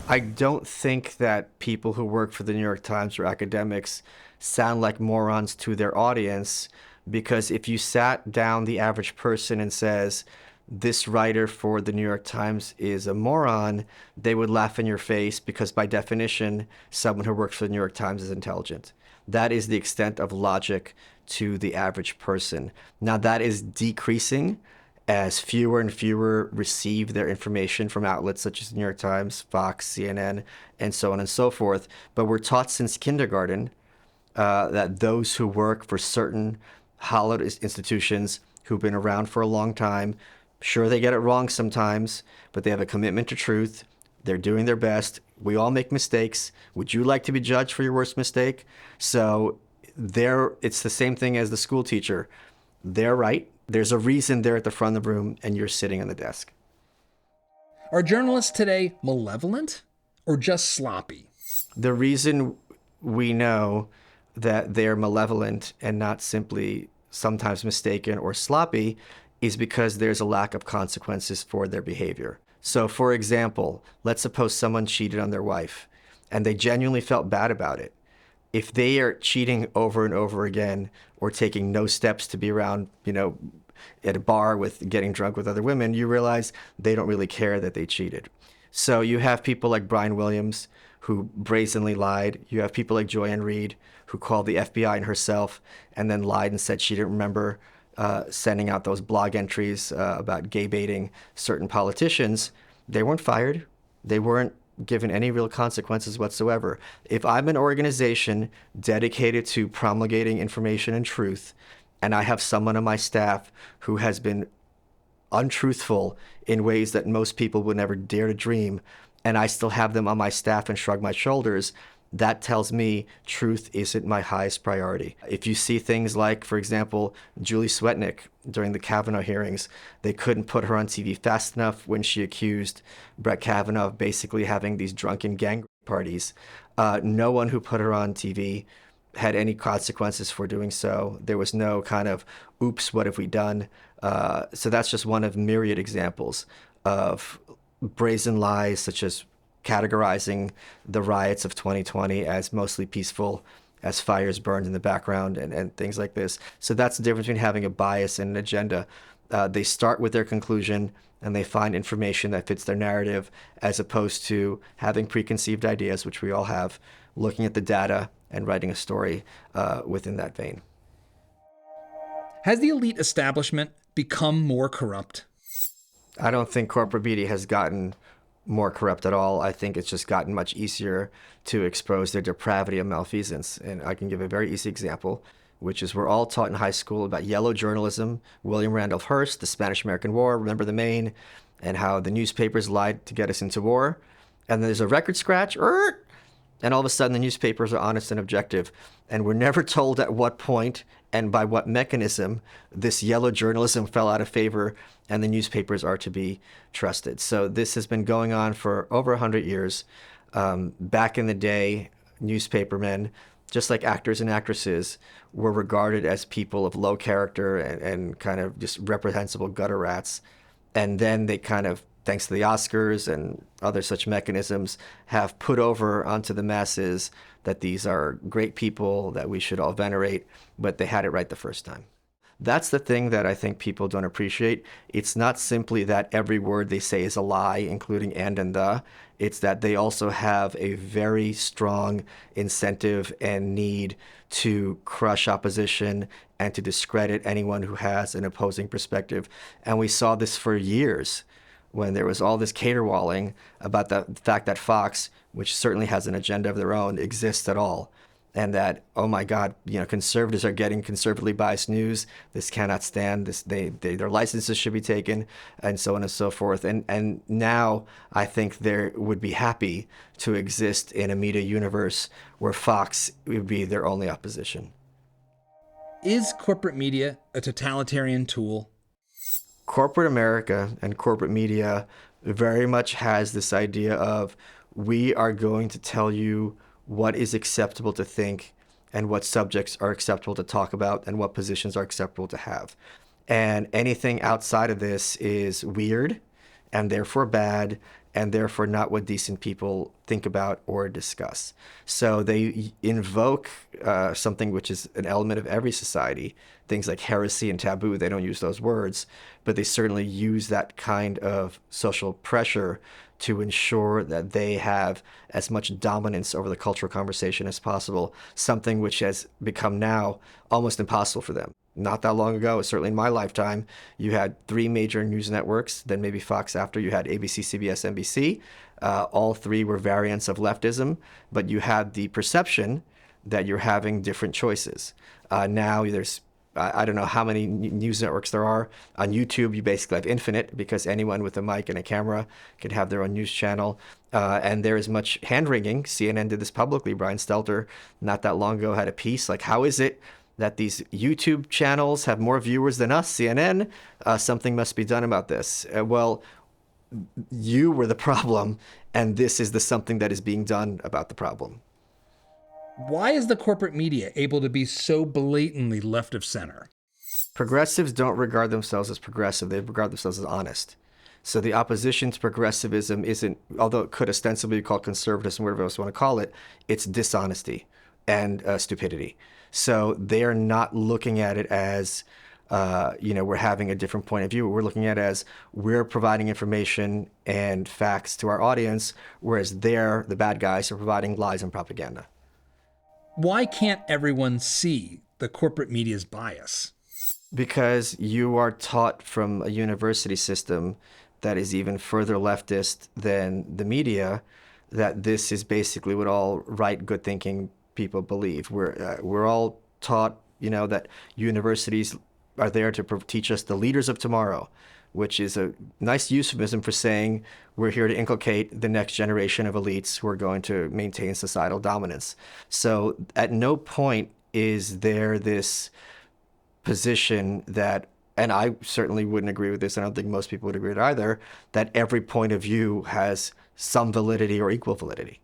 I don't think that people who work for the New York Times or academics sound like morons to their audience, because if you sat down the average person and says, this writer for the New York Times is a moron, they would laugh in your face because by definition, someone who works for the New York Times is intelligent. That is the extent of logic to the average person. Now, that is decreasing as fewer and fewer receive their information from outlets such as the New York Times, Fox, CNN, and so on and so forth. But we're taught since kindergarten that those who work for certain hallowed institutions who've been around for a long time, sure, they get it wrong sometimes, but they have a commitment to truth. They're doing their best. We all make mistakes. Would you like to be judged for your worst mistake? So it's the same thing as the school teacher. They're right. There's a reason they're at the front of the room and you're sitting on the desk. Are journalists today malevolent or just sloppy? The reason we know that they're malevolent and not simply sometimes mistaken or sloppy is because there's a lack of consequences for their behavior. So, for example, let's suppose someone cheated on their wife and they genuinely felt bad about it. If they are cheating over and over again or taking no steps to be around, at a bar with getting drunk with other women, you realize they don't really care that they cheated. So you have people like Brian Williams who brazenly lied. You have people like Joyanne Reed who called the FBI and herself and then lied and said she didn't remember sending out those blog entries about gay baiting certain politicians. They weren't fired. They weren't given any real consequences whatsoever. If I'm an organization dedicated to promulgating information and truth, and I have someone on my staff who has been untruthful in ways that most people would never dare to dream, and I still have them on my staff and shrug my shoulders, that tells me truth isn't my highest priority. If you see things like, for example, Julie Swetnick during the Kavanaugh hearings, they couldn't put her on TV fast enough when she accused Brett Kavanaugh of basically having these drunken gang parties. No one who put her on TV had any consequences for doing so. There was no kind of, oops, what have we done? So that's just one of myriad examples of brazen lies, such as categorizing the riots of 2020 as mostly peaceful, as fires burned in the background and things like this. So that's the difference between having a bias and an agenda. They start with their conclusion and they find information that fits their narrative, as opposed to having preconceived ideas, which we all have, looking at the data and writing a story within that vein. Has the elite establishment become more corrupt? I don't think corporate media has gotten more corrupt at all. I think it's just gotten much easier to expose their depravity and malfeasance. And I can give a very easy example, which is we're all taught in high school about yellow journalism, William Randolph Hearst, the Spanish-American War, remember the Maine, and how the newspapers lied to get us into war. And then there's a record scratch, and all of a sudden the newspapers are honest and objective. And we're never told at what point and by what mechanism this yellow journalism fell out of favor and the newspapers are to be trusted. So this has been going on for over 100 years. Back in the day, newspapermen, just like actors and actresses, were regarded as people of low character and kind of just reprehensible gutter rats. And then they kind of, thanks to the Oscars and other such mechanisms, have put over onto the masses that these are great people that we should all venerate, but they had it right the first time. That's the thing that I think people don't appreciate. It's not simply that every word they say is a lie, including and the. It's that they also have a very strong incentive and need to crush opposition and to discredit anyone who has an opposing perspective. And we saw this for years when there was all this caterwauling about the fact that Fox, which certainly has an agenda of their own, exists at all. And that, oh my God, conservatives are getting conservatively biased news. This cannot stand. Their licenses should be taken, and so on and so forth. And now I think they would be happy to exist in a media universe where Fox would be their only opposition. Is corporate media a totalitarian tool? Corporate America and corporate media very much has this idea of, we are going to tell you what is acceptable to think and what subjects are acceptable to talk about and what positions are acceptable to have. And anything outside of this is weird and therefore bad and therefore not what decent people think about or discuss. So they invoke something which is an element of every society, things like heresy and taboo. They don't use those words, but they certainly use that kind of social pressure to ensure that they have as much dominance over the cultural conversation as possible, something which has become now almost impossible for them. Not that long ago, certainly in my lifetime, you had three major news networks, then maybe Fox after. You had ABC, CBS, NBC. All three were variants of leftism, but you had the perception that you're having different choices. Now there's I don't know how many news networks there are. On YouTube, you basically have infinite because anyone with a mic and a camera can have their own news channel. And there is much hand-wringing. CNN did this publicly. Brian Stelter, not that long ago, had a piece like, how is it that these YouTube channels have more viewers than us, CNN? Something must be done about this. Well, you were the problem, and this is the something that is being done about the problem. Why is the corporate media able to be so blatantly left of center? Progressives don't regard themselves as progressive. They regard themselves as honest. So the opposition to progressivism isn't, although it could ostensibly be called conservatism, whatever else you want to call it, it's dishonesty and stupidity. So they are not looking at it as, we're having a different point of view. We're looking at it as we're providing information and facts to our audience, whereas they're, the bad guys, are providing lies and propaganda. Why can't everyone see the corporate media's bias? Because you are taught from a university system that is even further leftist than the media, that this is basically what all right, good thinking people believe. We're all taught, that universities are there to teach us the leaders of tomorrow, which is a nice euphemism for saying we're here to inculcate the next generation of elites who are going to maintain societal dominance. So at no point is there this position that, and I certainly wouldn't agree with this, I don't think most people would agree with it either, that every point of view has some validity or equal validity.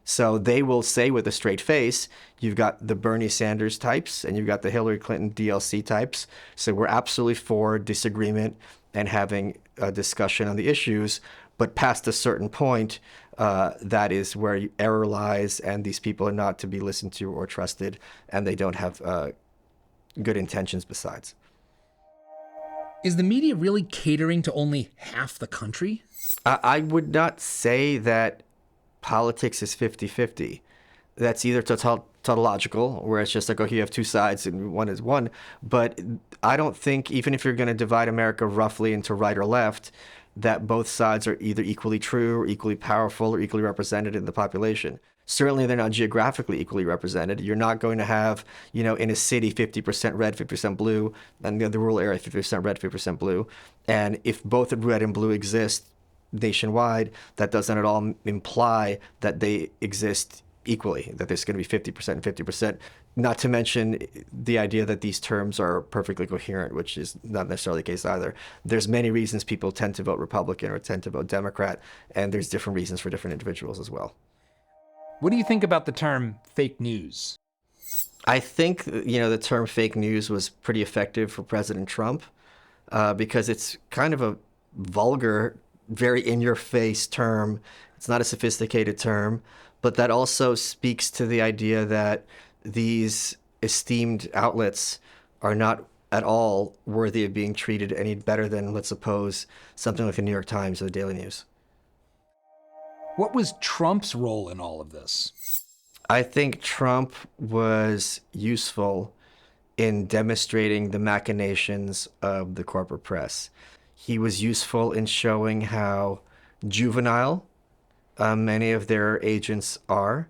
So they will say with a straight face, you've got the Bernie Sanders types and you've got the Hillary Clinton DLC types. So we're absolutely for disagreement and having a discussion on the issues. But past a certain point, that is where error lies, and these people are not to be listened to or trusted, and they don't have good intentions besides. Is the media really catering to only half the country? I would not say that politics is 50-50. That's either tautological, where it's just like, okay, you have two sides and one is one. But I don't think, even if you're going to divide America roughly into right or left, that both sides are either equally true or equally powerful or equally represented in the population. Certainly, they're not geographically equally represented. You're not going to have, in a city, 50% red, 50% blue, and the rural area, 50% red, 50% blue. And if both red and blue exist nationwide, that doesn't at all imply that they exist equally, that there's going to be 50% and 50%. Not to mention the idea that these terms are perfectly coherent, which is not necessarily the case either. There's many reasons people tend to vote Republican or tend to vote Democrat, and there's different reasons for different individuals as well. What do you think about the term fake news? I think, the term fake news was pretty effective for President Trump because it's kind of a vulgar, very in-your-face term. It's not a sophisticated term, but that also speaks to the idea that these esteemed outlets are not at all worthy of being treated any better than, let's suppose, something like the New York Times or the Daily News. What was Trump's role in all of this? I think Trump was useful in demonstrating the machinations of the corporate press. He was useful in showing how juvenile many of their agents are.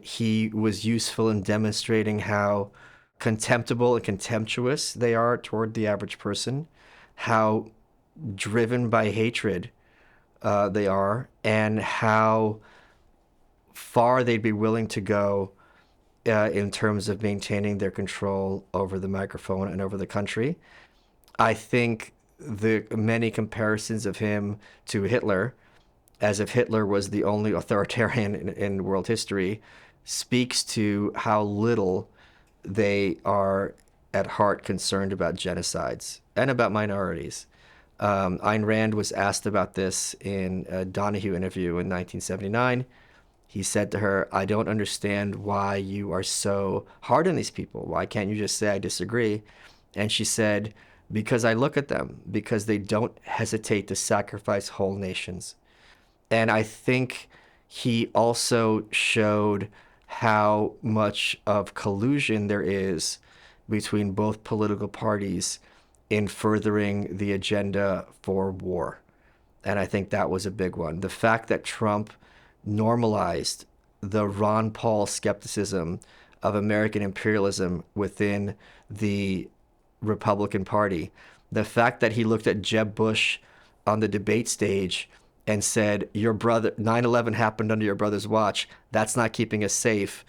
He was useful in demonstrating how contemptible and contemptuous they are toward the average person, how driven by hatred they are, and how far they'd be willing to go in terms of maintaining their control over the microphone and over the country. I think the many comparisons of him to Hitler, as if Hitler was the only authoritarian in world history, speaks to how little they are at heart concerned about genocides and about minorities. Ayn Rand was asked about this in a Donahue interview in 1979. He said to her, I don't understand why you are so hard on these people. Why can't you just say, I disagree? And she said, because I look at them, because they don't hesitate to sacrifice whole nations. And I think he also showed how much of collusion there is between both political parties in furthering the agenda for war. And I think that was a big one. The fact that Trump normalized the Ron Paul skepticism of American imperialism within the Republican Party, the fact that he looked at Jeb Bush on the debate stage and said, your brother, 9/11 happened under your brother's watch, that's not keeping us safe,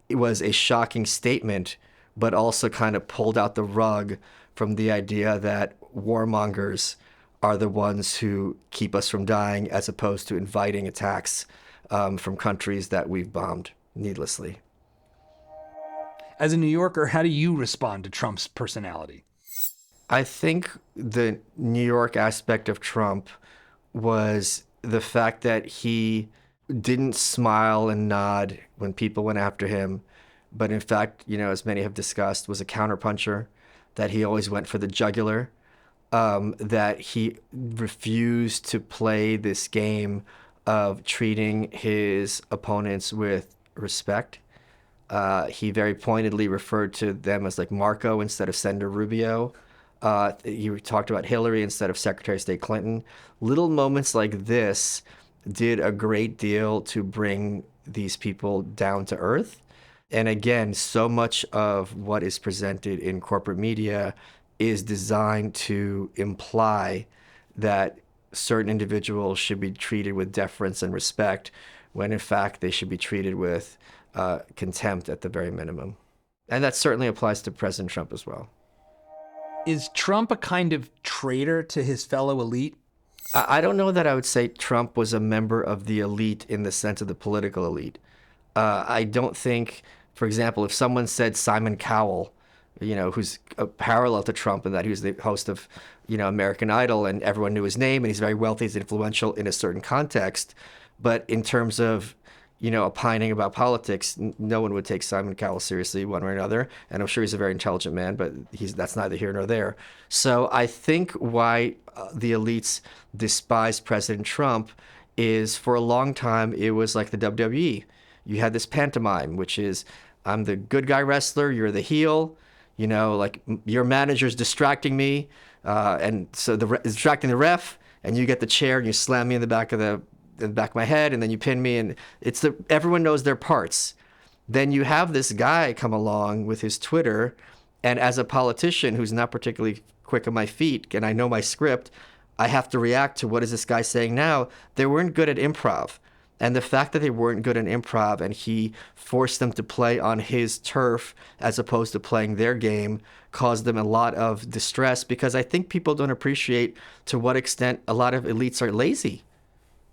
it was a shocking statement, but also kind of pulled out the rug from the idea that warmongers are the ones who keep us from dying, as opposed to inviting attacks from countries that we've bombed needlessly. As a New Yorker, how do you respond to Trump's personality? I think the New York aspect of Trump was the fact that he didn't smile and nod when people went after him, but in fact, as many have discussed, was a counterpuncher, that he always went for the jugular, that he refused to play this game of treating his opponents with respect. He very pointedly referred to them as like Marco instead of Senator Rubio. He talked about Hillary instead of Secretary of State Clinton. Little moments like this did a great deal to bring these people down to earth. And again, so much of what is presented in corporate media is designed to imply that certain individuals should be treated with deference and respect, when in fact they should be treated with contempt at the very minimum. And that certainly applies to President Trump as well. Is Trump a kind of traitor to his fellow elite? I don't know that I would say Trump was a member of the elite in the sense of the political elite. I don't think, for example, if someone said Simon Cowell, who's a parallel to Trump in that he was the host of, American Idol and everyone knew his name and he's very wealthy, he's influential in a certain context. But in terms of, opining about politics, no one would take Simon Cowell seriously one way or another. And I'm sure he's a very intelligent man, but that's neither here nor there. So I think why the elites despise President Trump is, for a long time, it was like the WWE. You had this pantomime, which is, I'm the good guy wrestler, you're the heel, like your manager's distracting me, and so distracting the ref, and you get the chair and you slam me in the back of my head, and then you pin me, and everyone knows their parts. Then you have this guy come along with his Twitter, and as a politician who's not particularly quick on my feet, and I know my script, I have to react to what is this guy saying now. They weren't good at improv. And the fact that they weren't good at improv and he forced them to play on his turf as opposed to playing their game caused them a lot of distress, because I think people don't appreciate to what extent a lot of elites are lazy.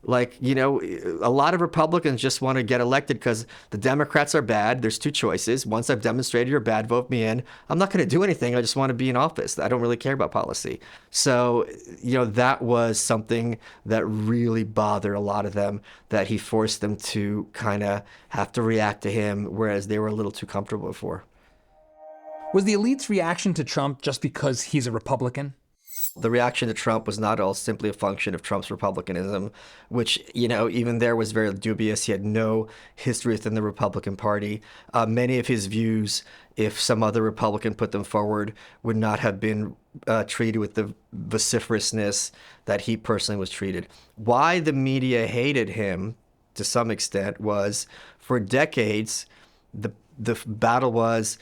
Like, a lot of Republicans just want to get elected because the Democrats are bad. There's two choices. Once I've demonstrated you're bad, vote me in. I'm not going to do anything. I just want to be in office. I don't really care about policy. So, that was something that really bothered a lot of them, that he forced them to kind of have to react to him, whereas they were a little too comfortable before. Was the elite's reaction to Trump just because he's a Republican? The reaction to Trump was not all simply a function of Trump's republicanism, which, even there was very dubious. He had no history within the Republican Party. Many of his views, if some other Republican put them forward, would not have been treated with the vociferousness that he personally was treated. Why the media hated him, to some extent, was for decades, the battle was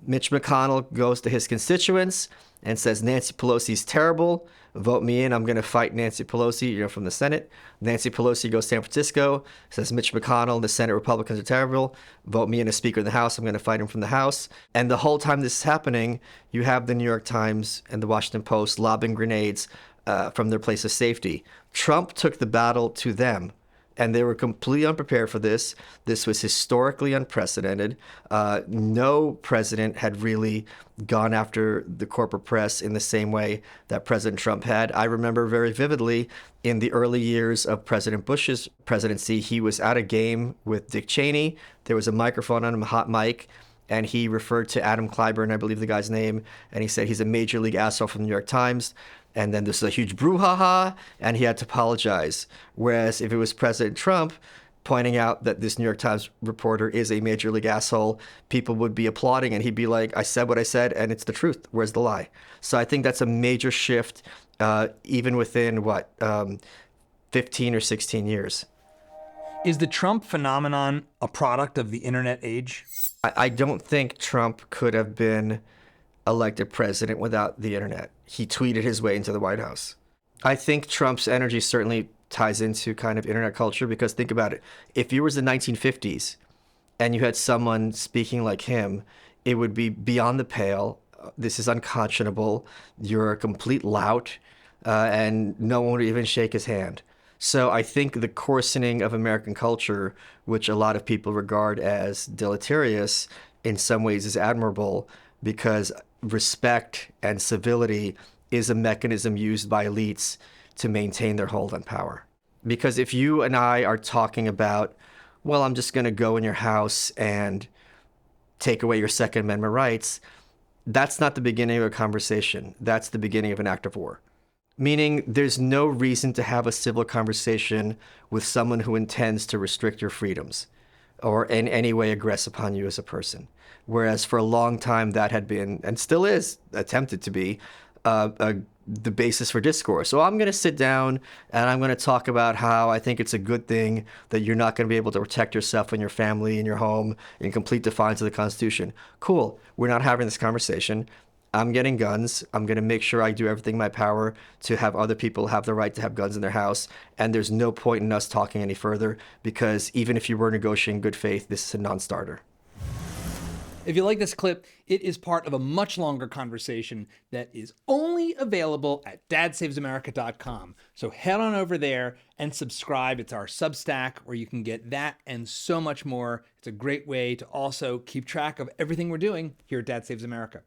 Mitch McConnell goes to his constituents and says Nancy Pelosi's terrible. Vote me in. I'm going to fight Nancy Pelosi, from the Senate. Nancy Pelosi goes to San Francisco, says Mitch McConnell and the Senate Republicans are terrible. Vote me in as Speaker of the House. I'm going to fight him from the House. And the whole time this is happening, you have the New York Times and the Washington Post lobbing grenades from their place of safety. Trump took the battle to them. And they were completely unprepared for this. This was historically unprecedented. No president had really gone after the corporate press in the same way that President Trump had. I remember very vividly in the early years of President Bush's presidency, he was at a game with Dick Cheney. There was a microphone on him, a hot mic, and he referred to Adam Clyburn, I believe the guy's name, and he said he's a major league asshole from the New York Times. And then this was a huge brouhaha, and he had to apologize. Whereas if it was President Trump pointing out that this New York Times reporter is a major league asshole, people would be applauding, and he'd be like, I said what I said, and it's the truth. Where's the lie? So I think that's a major shift, even within, 15 or 16 years. Is the Trump phenomenon a product of the internet age? I don't think Trump could have been elected president without the internet. He tweeted his way into the White House. I think Trump's energy certainly ties into kind of internet culture, because think about it. If you was the 1950s and you had someone speaking like him, it would be beyond the pale. This is unconscionable. You're a complete lout, and no one would even shake his hand. So I think the coarsening of American culture, which a lot of people regard as deleterious, in some ways is admirable, because respect and civility is a mechanism used by elites to maintain their hold on power. Because if you and I are talking about, well, I'm just going to go in your house and take away your Second Amendment rights, that's not the beginning of a conversation. That's the beginning of an act of war. Meaning there's no reason to have a civil conversation with someone who intends to restrict your freedoms or in any way aggress upon you as a person. Whereas for a long time that had been, and still is, attempted to be, the basis for discourse. So I'm going to sit down and I'm going to talk about how I think it's a good thing that you're not going to be able to protect yourself and your family and your home in complete defiance of the Constitution. Cool. We're not having this conversation. I'm getting guns. I'm going to make sure I do everything in my power to have other people have the right to have guns in their house. And there's no point in us talking any further, because even if you were negotiating good faith, this is a non-starter. If you like this clip, it is part of a much longer conversation that is only available at dadsavesamerica.com. So head on over there and subscribe. It's our Substack, where you can get that and so much more. It's a great way to also keep track of everything we're doing here at Dad Saves America.